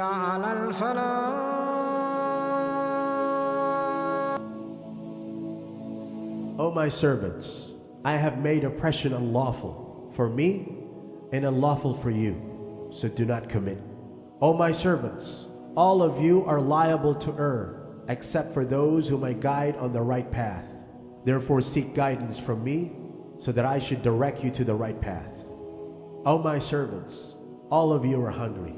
على الفلاح. O my servants, I have made oppression unlawful for me and unlawful for you, so do not commit. O my servants, all of you are liable to err, except for those whom I guide on the right path. Therefore seek guidance from me, so that I should direct you to the right path. O my servants, all of you are hungry,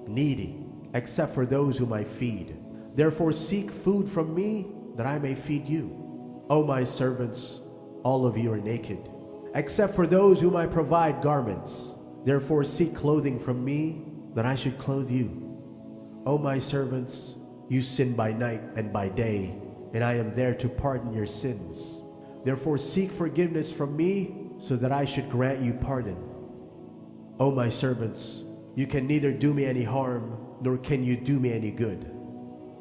needy, except for those whom I feed. Therefore seek food from me, that I may feed you. O my servants, all of you are naked, except for those whom I provide garments. Therefore seek clothing from me, that I should clothe you. O my servants, you sin by night and by day, and I am there to pardon your sins. Therefore seek forgiveness from me, so that I should grant you pardon. O my servants, you can neither do me any harm, nor can you do me any good.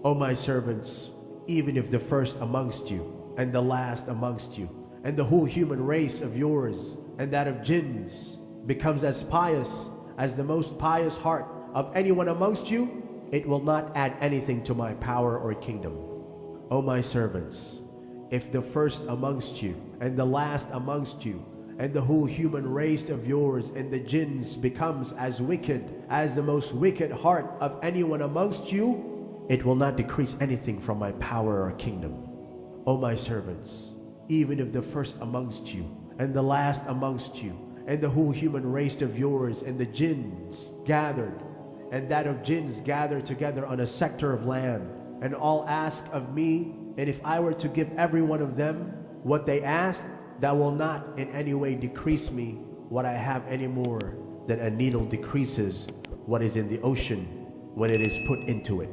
O my servants, even if the first amongst you, and the last amongst you, and the whole human race of yours, and that of jinns, becomes as pious as the most pious heart of anyone amongst you, it will not add anything to my power or kingdom. O my servants, if the first amongst you, and the last amongst you, and the whole human race of yours and the jinns becomes as wicked as the most wicked heart of anyone amongst you, it will not decrease anything from my power or kingdom. O my servants, even if the first amongst you, and the last amongst you, and the whole human race of yours and the jinns gathered, and that of jinns gathered together on a sector of land, and all ask of me, and if I were to give every one of them what they ask, that will not in any way decrease me what I have any more than a needle decreases what is in the ocean when it is put into it.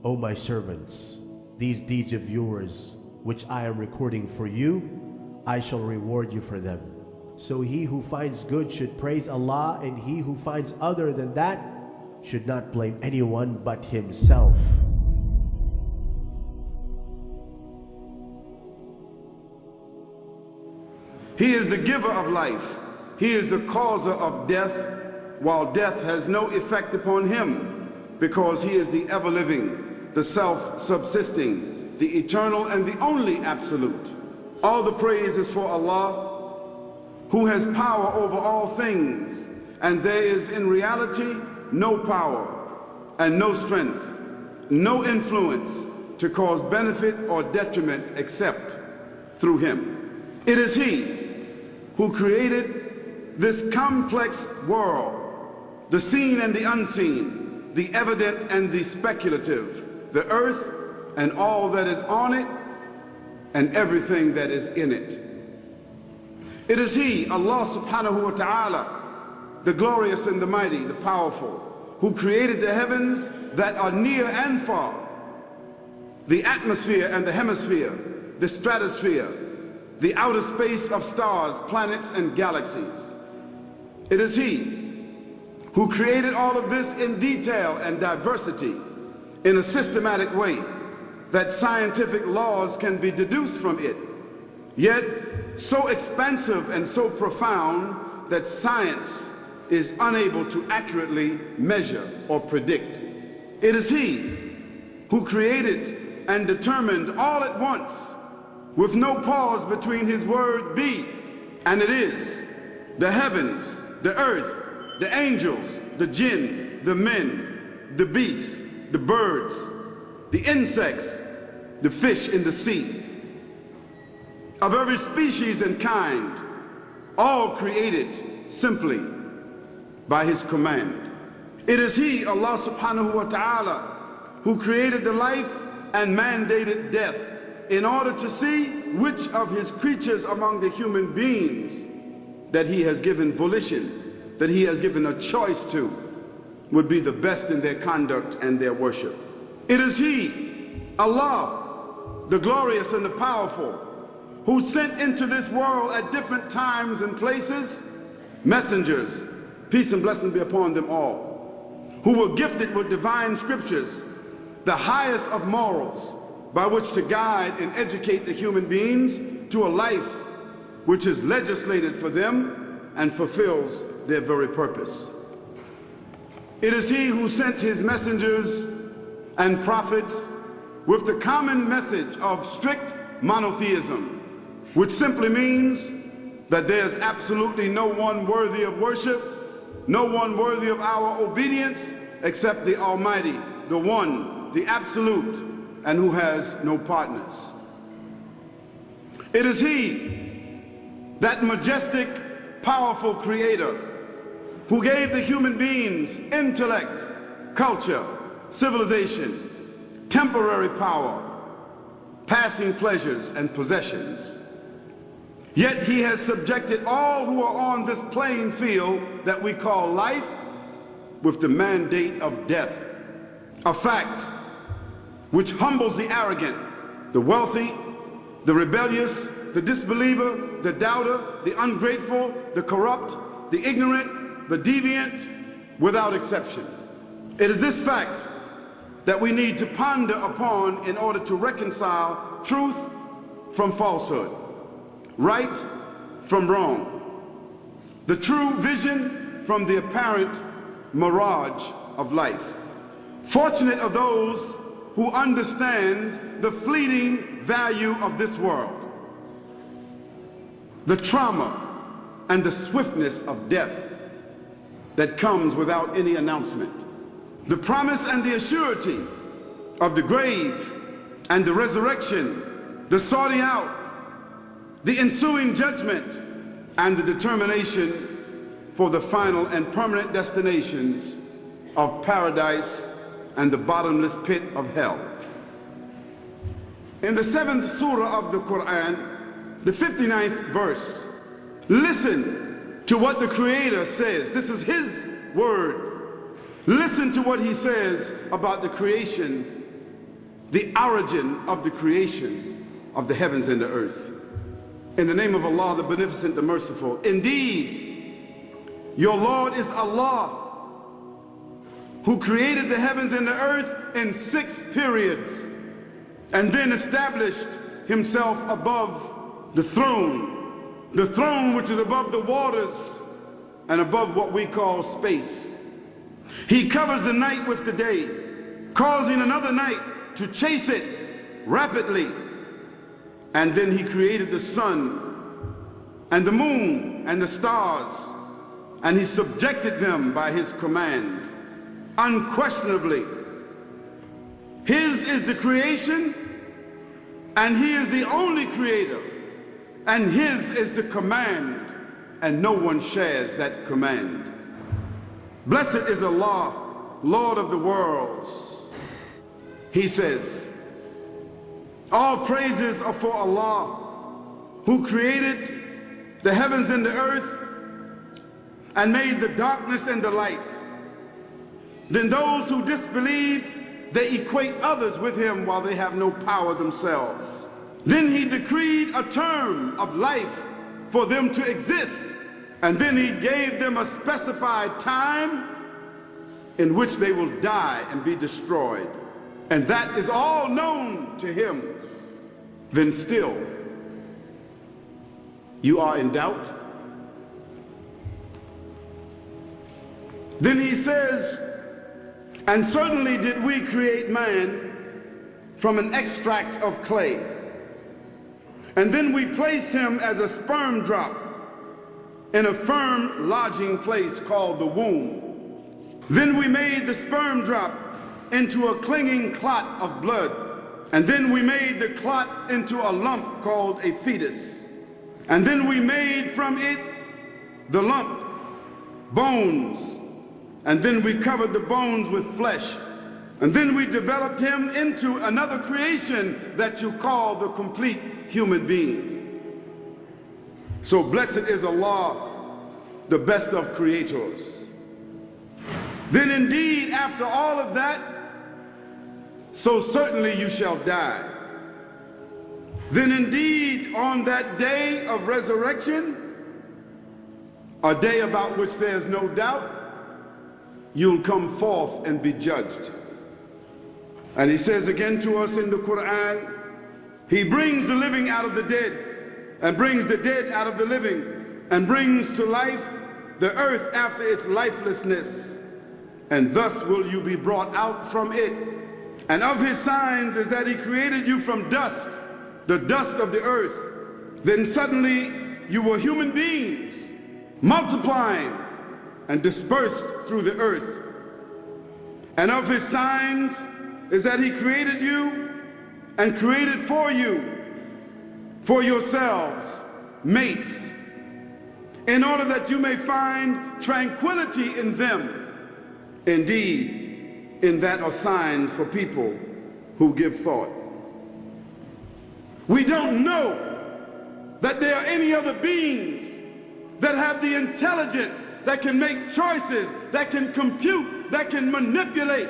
O my servants, these deeds of yours, which I am recording for you, I shall reward you for them. So he who finds good should praise Allah, and he who finds other than that should not blame anyone but himself. He is the giver of life. He is the causer of death, while death has no effect upon him, because he is the ever-living, the self-subsisting, the eternal and the only absolute. All the praise is for Allah, who has power over all things, and there is in reality no power and no strength, no influence to cause benefit or detriment except through him. It is he who created this complex world, the seen and the unseen, the evident and the speculative, the earth and all that is on it, and everything that is in it. It is he, Allah subhanahu wa ta'ala, the glorious and the mighty, the powerful, who created the heavens that are near and far, the atmosphere and the hemisphere, the stratosphere, the outer space of stars, planets, and galaxies. It is he who created all of this in detail and diversity in a systematic way, that scientific laws can be deduced from it, yet so expansive and so profound that science is unable to accurately measure or predict. It is he who created and determined all at once, with no pause between his word be and it is, the heavens, the earth, the angels, the jinn, the men, the beasts, the birds, the insects, the fish in the sea, of every species and kind, all created simply by his command. It is he, Allah subhanahu wa ta'ala, who created the life and mandated death in order to see which of his creatures among the human beings that he has given volition, that he has given a choice to, would be the best in their conduct and their worship. It is he, Allah, the glorious and the powerful, who sent into this world at different times and places messengers, peace and blessing be upon them all, who were gifted with divine scriptures, the highest of morals, by which to guide and educate the human beings to a life which is legislated for them and fulfills their very purpose. It is he who sent his messengers and prophets with the common message of strict monotheism, which simply means that there's absolutely no one worthy of worship, no one worthy of our obedience except the Almighty, the One, the Absolute, and who has no partners. It is he, that majestic, powerful creator, who gave the human beings intellect, culture, civilization, temporary power, passing pleasures and possessions. Yet he has subjected all who are on this playing field that we call life with the mandate of death, a fact which humbles the arrogant, the wealthy, the rebellious, the disbeliever, the doubter, the ungrateful, the corrupt, the ignorant, the deviant, without exception. It is this fact that we need to ponder upon in order to reconcile truth from falsehood, right from wrong, the true vision from the apparent mirage of life. Fortunate are those who understand the fleeting value of this world, the trauma and the swiftness of death that comes without any announcement, the promise and the assurity of the grave and the resurrection, the sorting out, the ensuing judgment, and the determination for the final and permanent destinations of paradise and the bottomless pit of hell. In the 7th surah of the Quran, the 59th verse, listen to what the Creator says. This is his word. Listen to what he says about the creation, the origin of the creation of the heavens and the earth. In the name of Allah, the Beneficent, the Merciful. Indeed, your Lord is Allah, who created the heavens and the earth in 6 periods, and then established himself above the throne which is above the waters and above what we call space. He covers the night with the day, causing another night to chase it rapidly. And then he created the sun and the moon and the stars, and he subjected them by his command. Unquestionably, his is the creation, and he is the only creator, and his is the command, and no one shares that command. Blessed is Allah, Lord of the worlds. He says, all praises are for Allah, who created the heavens and the earth and made the darkness and the light. Then those who disbelieve, they equate others with him while they have no power themselves. Then he decreed a term of life for them to exist, and then he gave them a specified time in which they will die and be destroyed. And that is all known to him. Then still, you are in doubt? Then he says, and certainly did we create man from an extract of clay. And then we placed him as a sperm drop in a firm lodging place called the womb. Then we made the sperm drop into a clinging clot of blood. And then we made the clot into a lump called a fetus. And then we made from it, the lump, bones. And then we covered the bones with flesh. And then we developed him into another creation that you call the complete human being. So blessed is Allah, the best of creators. Then indeed, after all of that, so certainly you shall die. Then indeed, on that day of resurrection, a day about which there is no doubt, you'll come forth and be judged. And he says again to us in the Quran, he brings the living out of the dead, and brings the dead out of the living, and brings to life the earth after its lifelessness. and thus will you be brought out from it. And of his signs is that he created you from dust, the dust of the earth. Then suddenly you were human beings, multiplying and dispersed through the earth. And of his signs is that he created you and created for you, for yourselves, mates, in order that you may find tranquility in them. Indeed, in that are signs for people who give thought. We don't know that there are any other beings that have the intelligence, that can make choices, that can compute, that can manipulate,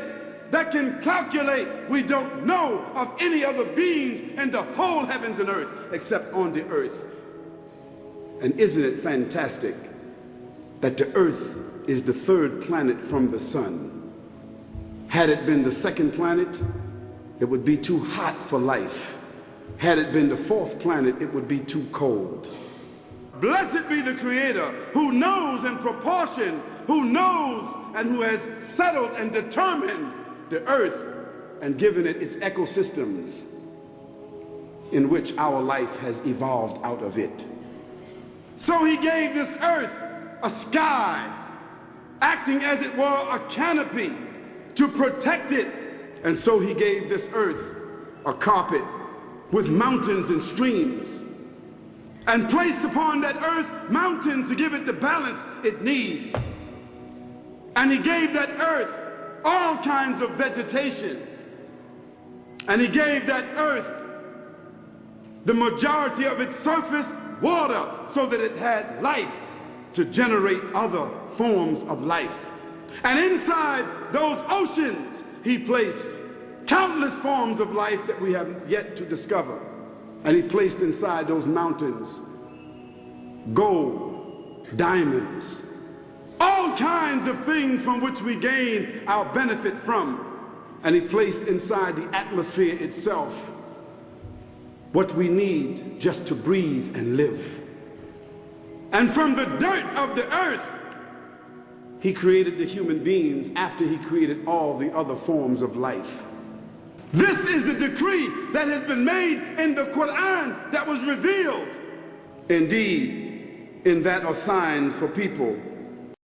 that can calculate. We don't know of any other beings in the whole heavens and earth except on the earth. And isn't it fantastic that the earth is the third planet from the sun? Had it been the second planet, it would be too hot for life. Had it been the fourth planet, it would be too cold. Blessed be the Creator who knows in proportion, who knows and who has settled and determined the earth and given it its ecosystems in which our life has evolved out of it. So he gave this earth a sky, acting as it were a canopy to protect it. And so he gave this earth a carpet with mountains and streams, and placed upon that earth mountains to give it the balance it needs. And he gave that earth all kinds of vegetation. And he gave that earth the majority of its surface water, so that it had life to generate other forms of life. And inside those oceans he placed countless forms of life that we have yet to discover. And he placed inside those mountains gold, diamonds, all kinds of things from which we gain our benefit from. And he placed inside the atmosphere itself what we need just to breathe and live. And from the dirt of the earth, he created the human beings after he created all the other forms of life. This is the decree that has been made in the Qur'an that was revealed. Indeed, in that are signs for people